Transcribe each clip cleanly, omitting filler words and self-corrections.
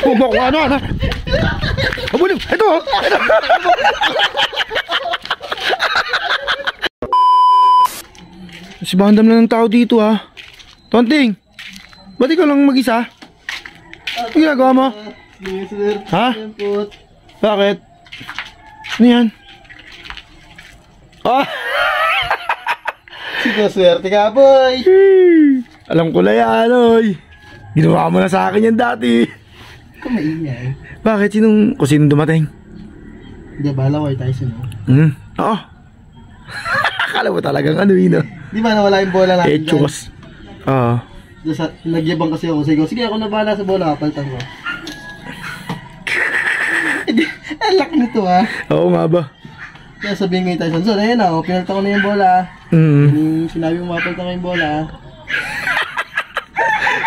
Bumok ano, ano. Abulong, ito. Si bandam na ng tao dito ha. Tonting, ba't ikaw lang mag-isa? Ano ginagawa mo? Ha? Bakit? Ano yan? Ah! Sinuswerte ka, boy. Alam ko na yan, oy. Ginawa mo na sa akin yan dati. Kumaingay. Bakit? Kung sinong dumating? Hindi, bahala ko tayo sino. Oo. Akala mo talagang ano yun, no? Di ba nawala yung bola natin dyan? Chukos. Oo. Nagyabang kasi ako. Sige, ako na bahala sa bola. Kapaltan ko. Ang laki nito ha. Oo nga ba? Kaya sabihin ko yung Tyson, so ayun na, pinalta ko na yung bola. Sinabi mo mapalta ko yung bola.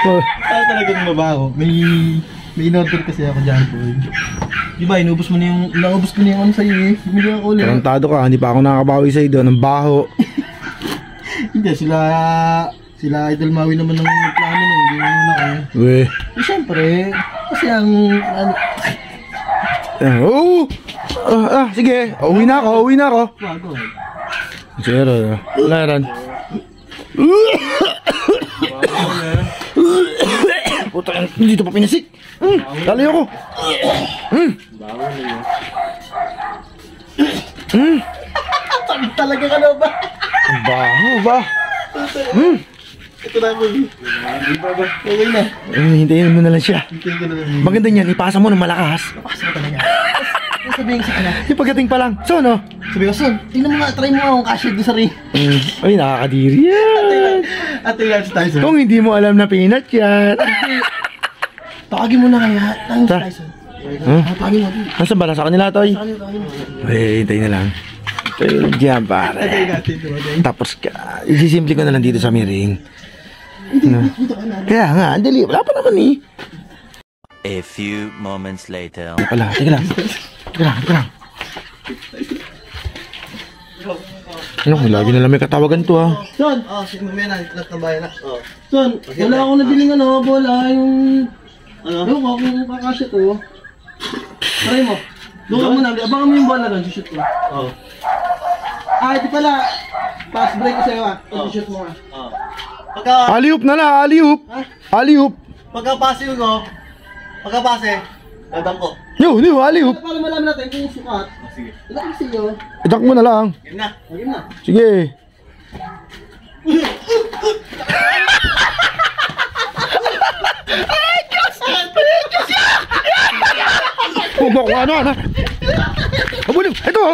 Ano talagang mabaho? May in-order kasi ako dyan, boy. Di ba, naubos ko na yung ano sa'yo eh. Bumili ako ulit. Tarantado ka, hindi pa ako nakakabawi sa'yo doon. Ang baho. Hindi, sila Idol Maui naman ng plano nun. Hindi naman ako. Weh. Siyempre, kasi ang Oo! Sige. Uwi na ako. Bago. Zero. Wala yan. Puta, dito pa pinasik. Dali ako. Sabi talaga ka na ba? Ang baho ba? Ito na mo. Okay na. Hintayin mo na lang siya. Hintayin ko na lang. Maganda niyan, ipasa mo ng malakas. Napakasama talaga. Sabihin ko sa kanya. Yung pagdating pa lang. So, no? Sabi ko, son, tingnan mo nga, try mo nga akong cashier doon sa ring. Ay, nakakadiri yan. At tingnan si Tyson. Kung hindi mo alam na peanut yan. Tawagin mo na kaya. Tangin si Ta- Tyson. Huh? Tawagin mo. Nasaan ba? Nasa kanila, Toy? Tawagin mo. Hintay na lang. Ito diyan, pare. Tawagin natin. Tapos, isisimple ko na lang dito sa miring. Kaya nga, andali. Wala pa naman eh. A few moments later. Teka lang. Ano, lagi na lang may katawagan to ha. Son! Sige mamaya na. Lahat na bayan na. Son, wala akong nabiling bola. Yung... Ano ko, kung kakasya to. Try mo. Doon ka muna. Abangan mo yung bola doon. Shoot ko. Ito pala. Pass break ko sa'yo ha. Shoot mo ha. Aliup na lang, aliup. Aliup. Pagkapase ko, dadang ko. Yo, aliup. Para malaman natin kung sukat. Sige. Ilang kasi yun. Itak mo na lang. Game na. Game na. Sige. Ay, Diyos! Diyos yan! Bumok ano? Abulong, ito!